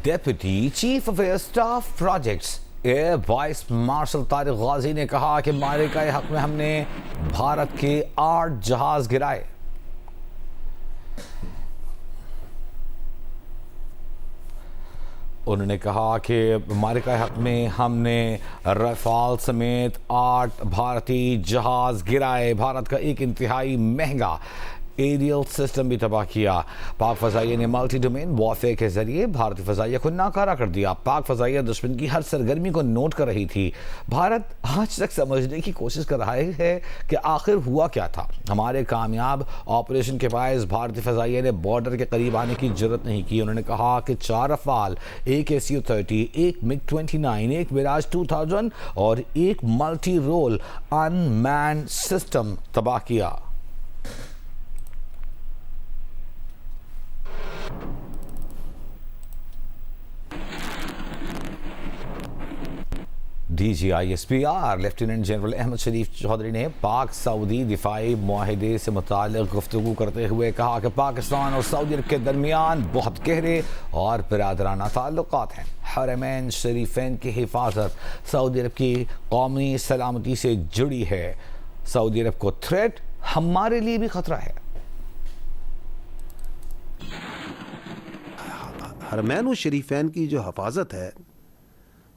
Deputy chief of air staff projects air vice marshal Tariq Ghazi نے کہا کہ معرکہ حق میں ہم نے بھارت کے 8 جہاز گرائے۔ انہوں نے کہا کہ معرکہ حق میں ہم نے رافال سمیت 8 بھارتی جہاز گرائے، بھارت کا ایک انتہائی مہنگا ایریل سسٹم بھی تباہ کیا۔ پاک فضائیہ نے ملٹی ڈومین وارفیئر کے ذریعے بھارتی فضائیہ کو ناکارہ کر دیا۔ پاک فضائیہ دشمن کی ہر سرگرمی کو نوٹ کر رہی تھی۔ بھارت آج تک سمجھنے کی کوشش کر رہا ہے کہ آخر ہوا کیا تھا۔ ہمارے کامیاب آپریشن کے باعث بھارتی فضائیہ نے بارڈر کے قریب آنے کی جرت نہیں کی۔ انہوں نے کہا کہ 4 رافال، ایک Su-30، ایک MiG-29، ایک میراج 2000 اور ایک multi role unmanned system تباہ کیا۔ DGISPR lieutenant general Ahmed Sharif Chaudhry نے پاک سعودی دفاعی معاہدے سے متعلق گفتگو کرتے ہوئے کہا کہ پاکستان اور سعودی عرب کے درمیان بہت گہرے اور برادرانہ تعلقات ہیں۔ حرمین شریفین کی حفاظت سعودی عرب کی قومی سلامتی سے جڑی ہے۔ سعودی عرب کو تھریٹ ہمارے لیے بھی خطرہ ہے۔ حرمین شریفین کی جو حفاظت ہے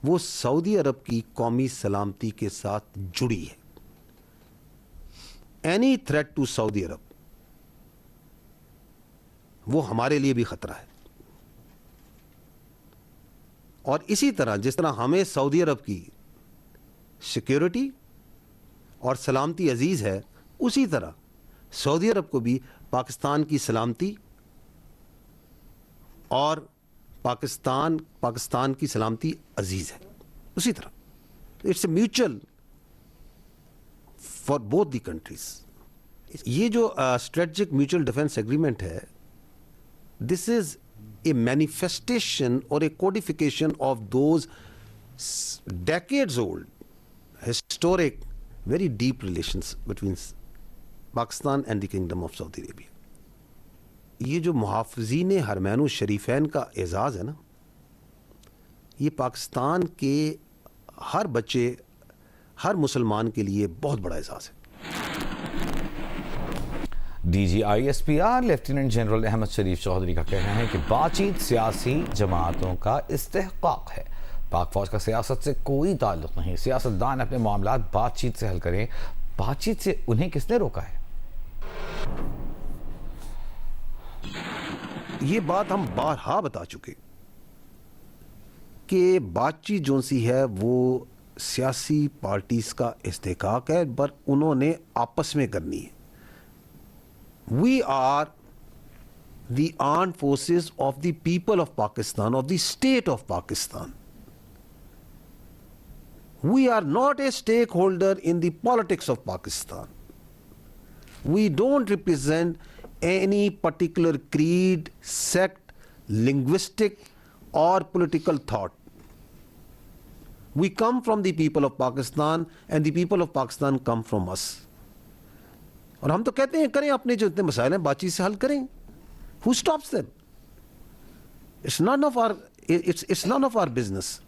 وہ سعودی عرب کی قومی سلامتی کے ساتھ جڑی ہے۔ اینی تھریٹ ٹو سعودی عرب وہ ہمارے لیے بھی خطرہ ہے، اور اسی طرح جس طرح ہمیں سعودی عرب کی سیکیورٹی اور سلامتی عزیز ہے، اسی طرح سعودی عرب کو بھی پاکستان کی سلامتی اور پاکستان کی سلامتی عزیز ہے۔ اسی طرح it's a mutual for both the countries. یہ جو اسٹریٹجک میوچل ڈیفنس ایگریمنٹ ہے، دس از اے مینیفیسٹیشن اور a codification of those decades old historic very deep relations between Pakistan and the kingdom of Saudi Arabia. یہ جو محافظین حرمین الشریفین کا اعزاز ہے نا، یہ پاکستان کے ہر بچے، ہر مسلمان کے لیے بہت بڑا اعزاز ہے۔ DGISPR lieutenant general Ahmed Sharif Chaudhry کا کہنا ہے کہ بات چیت سیاسی جماعتوں کا استحقاق ہے۔ پاک فوج کا سیاست سے کوئی تعلق نہیں۔ سیاستدان اپنے معاملات بات چیت سے حل کریں۔ بات چیت سے انہیں کس نے روکا ہے؟ یہ بات ہم بارہا بتا چکے کہ بات چیت جو سی ہے وہ سیاسی پارٹیز کا استحقاق ہے، پر انہوں نے آپس میں کرنی ہے۔ We are the armed forces of the people of Pakistan, of the state of Pakistan. We are not a stakeholder in the politics of Pakistan. We don't represent any particular creed, sect, linguistic or political thought. We come from the people of Pakistan and the people of Pakistan come from us. اور ہم تو کہتے ہیں کریں اپنے جو اتنے مسائل ہیں بات چیت سے حل کریں۔ Who stops them? It's none of our business.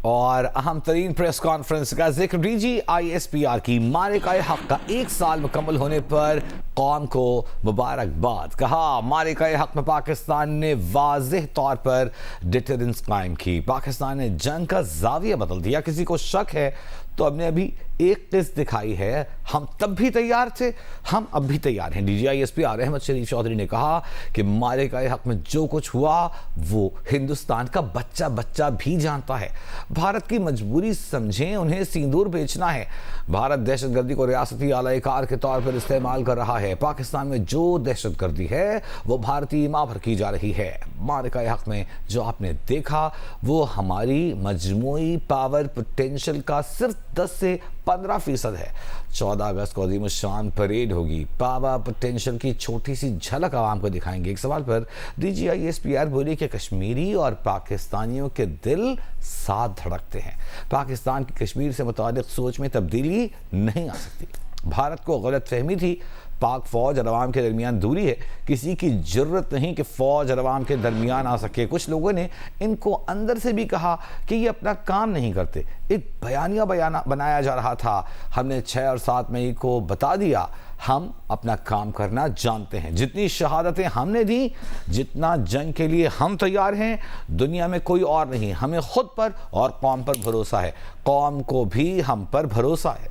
اور اہم ترین پریس کانفرنس کا ذکر DGISPR کی معرکہ حق کا 1 سال مکمل ہونے پر قوم کو مبارکباد۔ کہا معرکہ حق میں پاکستان نے واضح طور پر ڈیٹرنس قائم کی۔ پاکستان نے جنگ کا زاویہ بدل دیا۔ کسی کو شک ہے تو اب نے ابھی ایک قسط دکھائی ہے۔ ہم تب بھی تیار تھے، ہم اب بھی تیار ہیں۔ DGISPR احمد شریف چودھری نے کہا کہ معرکہ حق میں جو کچھ ہوا وہ ہندوستان کا بچہ بچہ بھی جانتا ہے۔ بھارت کی مجبوری سمجھیں، انہیں سیندور بیچنا ہے۔ بھارت دہشت گردی کو ریاستی اعلی کار کے طور پر استعمال کر رہا ہے۔ پاکستان میں جو دہشت گردی ہے وہ بھارتی ماں پر کی جا رہی ہے۔ معرکہ حق میں جو آپ نے دیکھا وہ ہماری مجموعی پاور پوٹینشل کا صرف 10 سے 15% ہے۔ 14 اگست کو عظیم الشان پریڈ ہوگی۔ پاور پوٹینشل کی چھوٹی سی جھلک عوام کو دکھائیں گے۔ ایک سوال پر DGISPR بولی کہ کشمیری اور پاکستانیوں کے دل ساتھ دھڑکتے ہیں۔ پاکستان کی کشمیر سے متعلق سوچ میں تبدیلی نہیں آ سکتی۔ بھارت کو غلط فہمی تھی پاک فوج اور عوام کے درمیان دوری ہے، کسی کی جرت نہیں کہ فوج اور عوام کے درمیان آ سکے۔ کچھ لوگوں نے ان کو اندر سے بھی کہا کہ یہ اپنا کام نہیں کرتے۔ ایک بیانیہ بنایا جا رہا تھا۔ ہم نے 6 اور 7 مئی کو بتا دیا ہم اپنا کام کرنا جانتے ہیں، جتنی شہادتیں ہم نے دی، جتنا جنگ کے لیے ہم تیار ہیں، دنیا میں کوئی اور نہیں۔ ہمیں خود پر اور قوم پر بھروسہ ہے، قوم کو بھی ہم پر بھروسہ ہے۔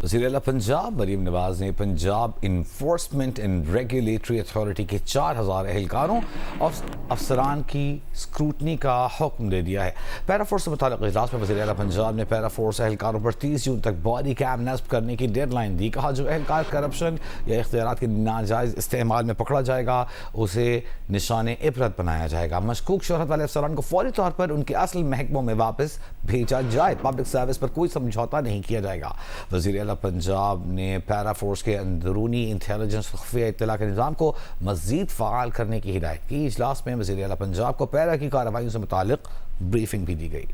وزیر اعلیٰ پنجاب مریم نواز نے Punjab enforcement and regulatory authority کے 4000 اہلکاروں اور افسران کی اسکروٹنی کا حکم دے دیا ہے۔ پیرا فورس سے متعلق اجلاس میں وزیر اعلیٰ پنجاب نے پیرا فورس اہلکاروں پر 30 جون تک باڈی کیم نصب کرنے کی ڈیڈ لائن دی۔ کہا جو اہلکار کرپشن یا اختیارات کے ناجائز استعمال میں پکڑا جائے گا اسے نشان عبرت بنایا جائے گا۔ مشکوک شہرت والے افسران کو فوری طور پر ان کے اصل محکموں میں واپس بھیجا جائے۔ پبلک سروس پر کوئی سمجھوتا نہیں کیا جائے گا۔ وزیر اعلیٰ پنجاب نے پیرا فورس کے اندرونی انٹیلیجنس خفیہ اطلاع کے نظام کو مزید فعال کرنے کی ہدایت کی۔ اجلاس میں وزیر اعلیٰ پنجاب کو پیرا کی کارروائیوں سے متعلق بریفنگ بھی دی گئی۔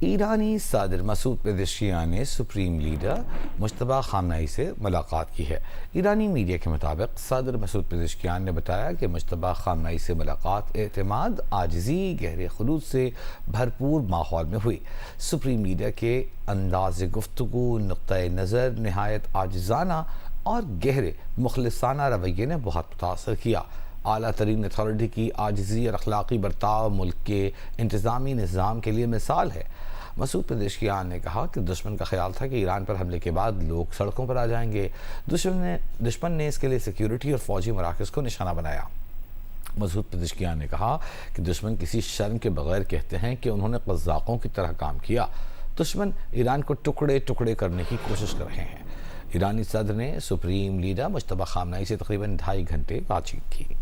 ایرانی صدر مسعود پزشکیان نے سپریم لیڈر مجتبیٰ خامنہئی سے ملاقات کی ہے۔ ایرانی میڈیا کے مطابق صدر مسعود پزشکیان نے بتایا کہ مجتبیٰ خامنہئی سے ملاقات اعتماد، عاجزی، گہرے خلوص سے بھرپور ماحول میں ہوئی۔ سپریم لیڈر کے انداز گفتگو، نقطۂ نظر نہایت عاجزانہ اور گہرے مخلصانہ رویے نے بہت متاثر کیا۔ اعلیٰ ترین اتھارٹی کی عاجزی اور اخلاقی برتاؤ ملک کے انتظامی نظام کے لیے مثال ہے۔ مسعود پزشکیان نے کہا کہ دشمن کا خیال تھا کہ ایران پر حملے کے بعد لوگ سڑکوں پر آ جائیں گے۔ دشمن نے اس کے لیے سیکیورٹی اور فوجی مراکز کو نشانہ بنایا۔ مسعود پزشکیان نے کہا کہ دشمن کسی شرم کے بغیر کہتے ہیں کہ انہوں نے قزاقوں کی طرح کام کیا۔ دشمن ایران کو ٹکڑے ٹکڑے کرنے کی کوشش کر رہے ہیں۔ ایرانی صدر نے سپریم لیڈر مجتبیٰ خامنہئی سے تقریباً 2.5 گھنٹے بات چیت کی۔